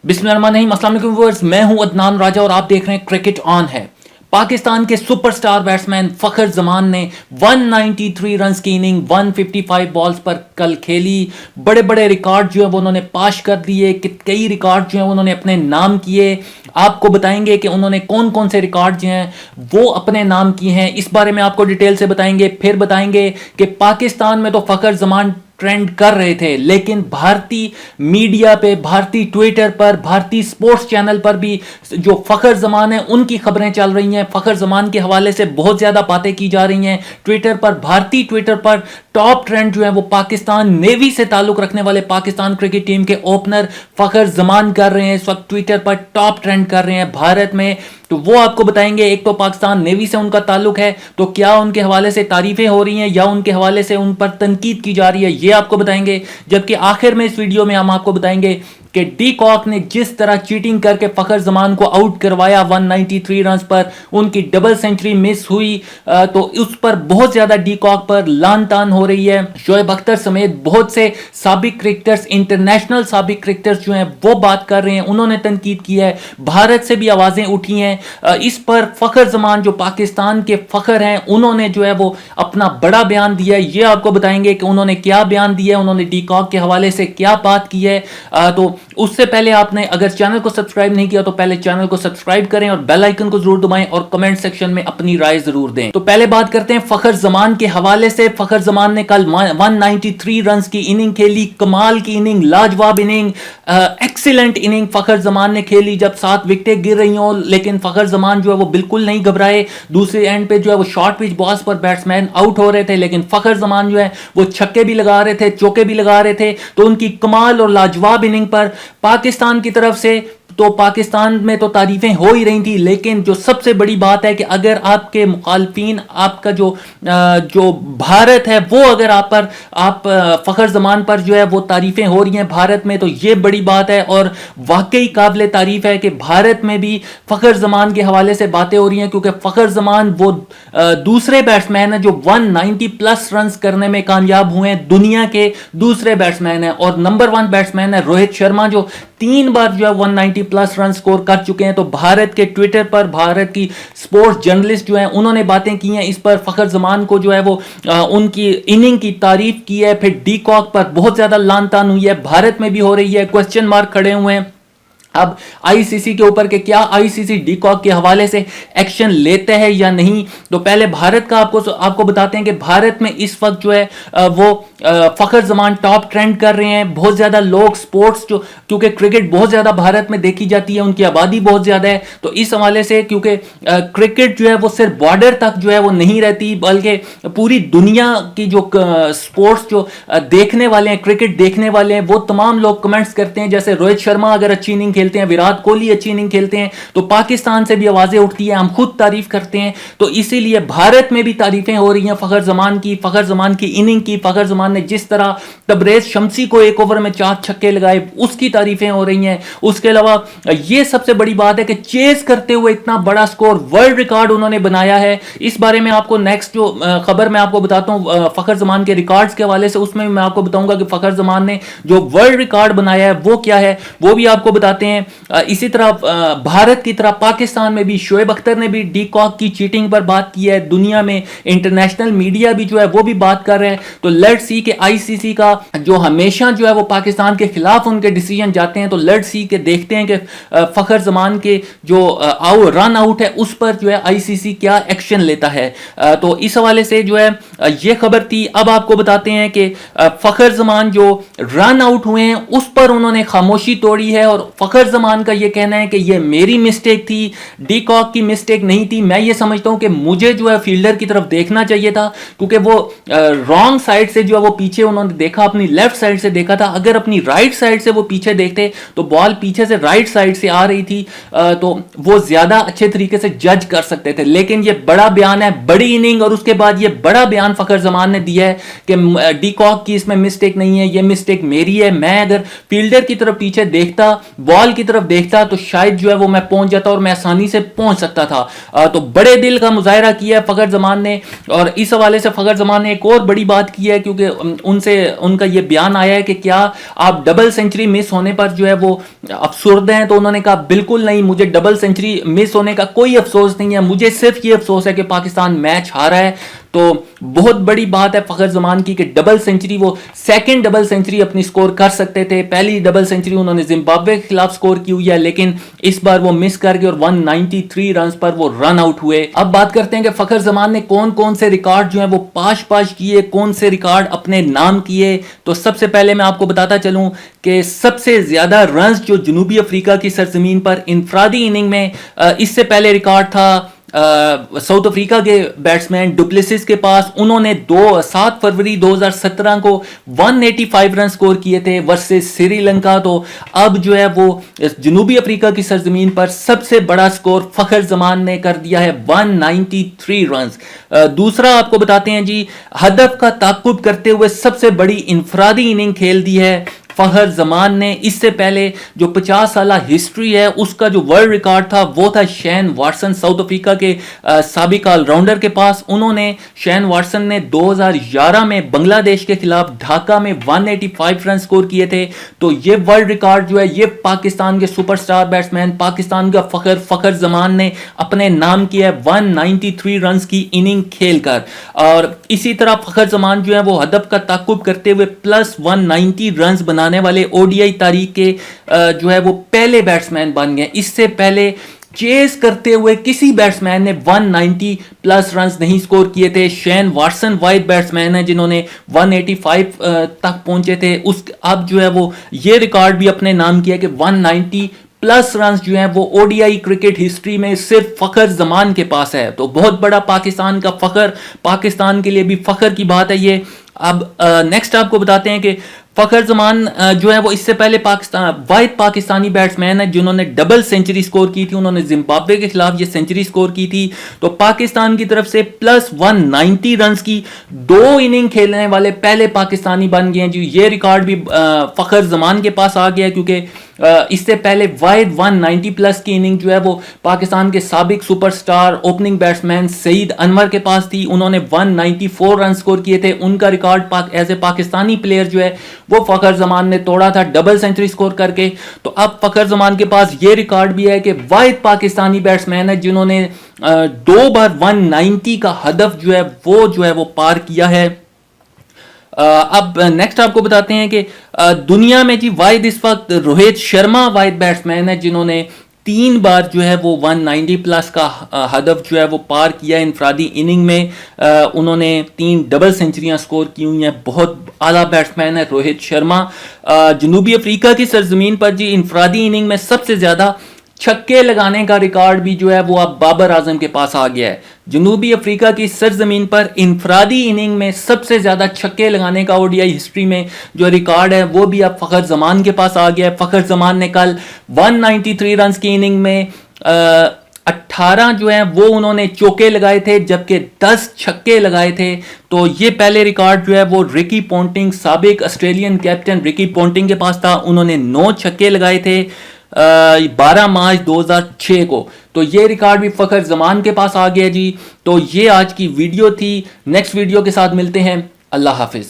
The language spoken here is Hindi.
बिस्मिल्लाहिर्रहमानिर्रहीम। अस्सलाम वालेकुम व्यूअर्स, मैं हूं अदनान राजा और आप देख रहे हैं क्रिकेट ऑन है। पाकिस्तान के सुपरस्टार बैट्समैन फखर जमान ने 193 रन्स की इनिंग 155 बॉल्स पर कल खेली। बड़े बड़े रिकॉर्ड जो है वो उन्होंने पाश कर दिए, कई रिकॉर्ड जो है उन्होंने अपने नाम किए। आपको बताएंगे कि उन्होंने कौन कौन से रिकॉर्ड जो हैं वो अपने नाम किए हैं, इस बारे में आपको डिटेल से बताएंगे। फिर बताएंगे कि पाकिस्तान में तो फखर जमान ट्रेंड कर रहे थे, लेकिन भारतीय मीडिया पे, भारतीय ट्विटर पर, भारतीय स्पोर्ट्स चैनल पर भी जो फखर जमान है उनकी खबरें चल रही हैं। फखर जमान के हवाले से बहुत ज्यादा बातें की जा रही हैं ट्विटर पर। भारतीय ट्विटर पर टॉप ट्रेंड जो है वो पाकिस्तान नेवी से ताल्लुक रखने वाले पाकिस्तान क्रिकेट टीम के ओपनर फखर जमान कर रहे हैं। इस वक्त ट्विटर पर टॉप ट्रेंड कर रहे हैं भारत में, तो वो आपको बताएंगे। एक तो पाकिस्तान नेवी से उनका ताल्लुक है, तो क्या उनके हवाले से तारीफें हो रही हैं या उनके हवाले से उन पर तनकीद की जा रही है, ये आपको बताएंगे। जबकि आखिर में इस वीडियो में हम आपको बताएंगे कि डी कॉक ने जिस तरह चीटिंग करके फखर जमान को आउट करवाया 193 रन पर, उनकी डबल सेंचुरी मिस हुई, तो उस पर बहुत ज्यादा डी कॉक पर लान तान हो रही है। शोएब अख्तर समेत बहुत से साबिक क्रिकेटर्स, इंटरनेशनल साबिक क्रिकेटर्स जो हैं वो बात कर रहे हैं, उन्होंने तनकीद की है। भारत से भी आवाजें उठी हैं इस पर। फखर जमान जो पाकिस्तान के फखर हैं, उन्होंने जो है वो अपना बड़ा बयान दिया है। ये आपको बताएंगे कि उन्होंने क्या बयान दिया है, उन्होंने डी कॉक के हवाले से क्या बात की है। तो उससे पहले आपने अगर चैनल को सब्सक्राइब नहीं किया तो पहले चैनल को सब्सक्राइब करें और बेल आइकन को जरूर दबाएं और कमेंट सेक्शन में अपनी राय जरूर दें। तो पहले बात करते हैं फखर जमान के हवाले से। फखर जमान ने कल 193 रन की इनिंग खेली। कमाल की इनिंग, लाजवाब इनिंग, एक्सीलेंट इनिंग फखर जमान ने खेली। जब 7 विकेटें गिर रही हो, लेकिन फखर जमान जो है वो बिल्कुल नहीं घबराए। दूसरे एंड पे जो है वो शॉर्ट पिच बॉल्स पर बैट्समैन आउट हो रहे थे, लेकिन फखर जमान जो है वो छक्के भी लगा रहे थे, चौके भी लगा रहे थे। तो उनकी कमाल और लाजवाब इनिंग पर पाकिस्तान की तरफ से तो पाकिस्तान में तो तारीफें हो ही रही थी, लेकिन जो सबसे बड़ी बात है कि अगर आपके मुखालफिन, आपका जो भारत है वो अगर आप फखर जमान पर जो है वो तारीफें हो रही हैं भारत में, तो ये बड़ी बात है। और वाकई काबिल तारीफ है कि भारत में भी फखर जमान के हवाले से बातें हो रही हैं, क्योंकि फखर जमान वो दूसरे बैट्समैन है जो 190 प्लस रन करने में कामयाब हुए हैं। दुनिया के दूसरे बैट्समैन है और नंबर 1 बैट्समैन है रोहित शर्मा, जो 3 बार जो है 190 प्लस रन स्कोर कर चुके हैं। तो भारत के ट्विटर पर भारत की स्पोर्ट्स जर्नलिस्ट जो हैं उन्होंने बातें की हैं इस पर। फखर जमान को जो है वो उनकी इनिंग की तारीफ की है। फिर डी कॉक पर बहुत ज्यादा लान तान हुई है, भारत में भी हो रही है, क्वेश्चन मार्क खड़े हुए हैं अब आईसीसी के ऊपर के क्या आईसीसी डी कॉक के हवाले से एक्शन लेते हैं या नहीं। तो पहले भारत का आपको बताते हैं कि भारत में इस वक्त जो है वो फखर जमान टॉप ट्रेंड कर रहे हैं। बहुत ज्यादा लोग स्पोर्ट्स जो, क्योंकि क्रिकेट बहुत ज्यादा भारत में देखी जाती है, उनकी आबादी बहुत ज्यादा है, तो इस हवाले से क्योंकि क्रिकेट जो है वो सिर्फ बॉर्डर तक जो है वो नहीं रहती, बल्कि पूरी दुनिया की जो स्पोर्ट्स जो देखने वाले हैं, क्रिकेट देखने वाले हैं, वो तमाम लोग कमेंट्स करते हैं। जैसे रोहित शर्मा अगर अच्छी इनिंग खेलते हैं, विराट कोहली अच्छी इनिंग खेलते हैं, तो पाकिस्तान से भी आवाजें उठती है, हम खुद तारीफ करते हैं। तो इसीलिए भारत में भी तारीफें हो रही हैं फखर जमान की, फखर जमान की इनिंग की। फखर जमान ने जिस तरह तबरेज शम्सी को 1 ओवर में 4 छक्के लगाए, उसकी तारीफें हो रही हैं। उसके अलावा यह सबसे बड़ी बात है कि चेस करते हुए इतना बड़ा स्कोर, वर्ल्ड रिकॉर्ड उन्होंने बनाया है। इस बारे में आपको नेक्स्ट जो खबर मैं आपको बताता हूं फखर जमान के रिकॉर्ड्स के हवाले से, उसमें मैं आपको बताऊंगा कि फखर जमान ने जो वर्ल्ड रिकॉर्ड बनाया है वो क्या है, वो भी आपको बताते हैं। इसी तरह भारत की तरह पाकिस्तान में भी शोएब अख्तर ने भी डी कॉक की चीटिंग पर बात की है। दुनिया में इंटरनेशनल मीडिया भी जो है वो भी बात कर रहे हैं। तो लेट्स सी के आईसीसी का जो हमेशा जो है वो पाकिस्तान के खिलाफ उनके डिसीजन जाते हैं, तो लेट्स सी के देखते हैं कि फखर जमान के जो रन आउट है उस पर जो है आईसीसी क्या एक्शन लेता है। तो इस हवाले से जो है ये खबर थी। अब आपको बताते हैं कि फखर जमान जो रन आउट हुए हैं उस पर उन्होंने खामोशी तोड़ी है, और फखर जमान का ये कहना है कि ये मेरी मिस्टेक थी, डी कॉक की मिस्टेक नहीं थी। मैं ये समझता हूं कि मुझे जो है फील्डर की तरफ देखना चाहिए था, क्योंकि वो रॉन्ग साइड से जो है वो पीछे उन्होंने देखा, अपनी लेफ्ट साइड से देखा था। अगर अपनी राइट साइड से वो पीछे देखते तो बॉल पीछे से राइट साइड से आ रही थी, तो वो ज्यादा अच्छे तरीके से जज कर सकते थे। लेकिन ये बड़ा बयान है, बड़ी इनिंग, और उसके बाद ये बड़ा बयान फखर जमान ने दिया है कि डी कॉक की इसमें मिस्टेक नहीं है, ये मिस्टेक मेरी है। मैं अगर फील्डर की तरफ पीछे देखता, बॉल बॉल की तरफ देखता तो शायद जो है वो मैं पहुंच जाता और मैं आसानी से पहुंच सकता था। तो बड़े दिल का मुजाहरा किया है फ़खर जमान ने, और इस हवाले से फ़खर जमान ने एक और बड़ी बात की है, क्योंकि उनसे उनका ये बयान आया है कि क्या आप डबल सेंचुरी मिस होने पर जो है वो अफसुर्द हैं। तो उन्होंने कहा बिल्कुल नहीं, मुझे डबल सेंचुरी मिस होने का कोई अफसोस नहीं है, मुझे सिर्फ ये अफसोस है कि पाकिस्तान मैच हारा है। तो बहुत बड़ी बात है फ़खर जमान की कि डबल सेंचुरी, वो सेकंड डबल सेंचुरी अपनी स्कोर कर सकते थे। पहली डबल सेंचुरी उन्होंने जिम्बाब्वे के खिलाफ स्कोर की हुई है, लेकिन इस बार वो मिस कर गए और 193 रन पर वो रन आउट हुए। अब बात करते हैं कि फ़खर जमान ने कौन कौन से रिकॉर्ड जो है वो पाश किए, कौन से रिकॉर्ड अपने नाम किए। तो सबसे पहले मैं आपको बताता चलूं कि सबसे ज्यादा रन जो जनूबी अफ्रीका की सरजमीन पर इनफरादी इनिंग में, इससे पहले रिकॉर्ड था साउथ अफ्रीका के बैट्समैन डुप्लेसिस के पास। उन्होंने 7 फरवरी 2017 को 185 रन स्कोर किए थे वर्सेस श्रीलंका। तो अब जो है वो जनूबी अफ्रीका की सरजमीन पर सबसे बड़ा स्कोर फ़खर जमान ने कर दिया है 193 रन। दूसरा आपको बताते हैं जी, हदफ का ताकुब करते हुए सबसे बड़ी इनफरादी इनिंग खेल दी है फ़खर जमान ने। इससे पहले जो 50 साल हिस्ट्री है उसका जो वर्ल्ड रिकॉर्ड था वो था शैन वाटसन, साउथ अफ्रीका के साबिक ऑलराउंडर के पास। शैन वाटसन ने 2011 में बांग्लादेश के खिलाफ ढाका में 185 रन स्कोर किए थे। तो ये वर्ल्ड रिकॉर्ड जो है ये पाकिस्तान के सुपरस्टार बैट्समैन, पाकिस्तान का फ़खर जमान ने अपने नाम किया है 193 रन की इनिंग खेलकर। और इसी तरह फ़खर जमान जो है वो हदफ का ताकुब करते हुए प्लस 190 रन बनाने वाले ओडीआई तारीख के जो है वो पहले बैट्समैन बन गए। इससे पहले चेस करते हुए किसी बैट्समैन ने 190 प्लस रन्स नहीं स्कोर किए थे। शैन वाटसन वाइड बैट्समैन है जिन्होंने 185 तक पहुंचे थे। अब जो है वो ये रिकॉर्ड भी अपने नाम किया कि 190 प्लस रन जो है वो ओडीआई क्रिकेट हिस्ट्री में सिर्फ फ़खर जमान के पास है। तो बहुत बड़ा पाकिस्तान का फ़खर, पाकिस्तान के लिए भी फ़खर की बात है ये। अब नेक्स्ट आपको बताते हैं कि फ़खर जमान जो है वो इससे पहले वाहिद पाकिस्तानी बैट्समैन है जिन्होंने डबल सेंचुरी स्कोर की थी। उन्होंने जिम्बाब्वे के खिलाफ ये सेंचुरी स्कोर की थी। तो पाकिस्तान की तरफ से प्लस 190 रन की 2 इनिंग खेलने वाले पहले पाकिस्तानी बन गए हैं जी। ये रिकॉर्ड भी फ़खर जमान के पास आ गया, क्योंकि इससे पहले वाहिद 190 प्लस की इनिंग जो है वो पाकिस्तान के साबिक superstar opening batsman Saeed Anwar के पास थी। उन्होंने 194 रन स्कोर किए थे। उनका record as a Pakistani player जो है वो फ़खर जमान ने तोड़ा था डबल सेंचुरी स्कोर करके। तो अब फ़खर जमान के पास ये रिकॉर्ड भी है कि वाहिद पाकिस्तानी बैट्समैन है जिन्होंने 2 बार 190 का हदफ जो है वो पार किया है। अब नेक्स्ट आपको बताते हैं कि दुनिया में जी वाहिद इस वक्त रोहित शर्मा वाहिद बैट्समैन है जिन्होंने 3 बार जो है वो 190 प्लस का हदफ जो है वो पार किया इनफरादी इनिंग में। उन्होंने 3 डबल सेंचुरियां स्कोर की हुई हैं। बहुत आला बैट्समैन है रोहित शर्मा। जनूबी अफ्रीका की सरजमीन पर जी इनफरादी इनिंग में सबसे ज़्यादा छक्के लगाने का रिकॉर्ड भी जो है वो अब बाबर आजम के पास आ गया है। जनूबी अफ्रीका की सरजमीन पर इनफरादी इनिंग में सबसे ज्यादा छक्के लगाने का ओडीआई हिस्ट्री में जो रिकॉर्ड है वो भी अब फ़खर जमान के पास आ गया है। फ़खर जमान ने कल 193 रन की इनिंग में 18 जो है वो उन्होंने चौके लगाए थे, जबकि 10 छक्के लगाए थे। तो ये पहले रिकॉर्ड जो है वो रिकी पोंटिंग, साबिक ऑस्ट्रेलियन कैप्टन रिकी पोंटिंग के पास था। उन्होंने 9 छक्के लगाए थे 12 मार्च 2006 को। तो ये रिकॉर्ड भी फ़खर जमान के पास आ गया जी। तो ये आज की वीडियो थी। नेक्स्ट वीडियो के साथ मिलते हैं। अल्लाह हाफिज।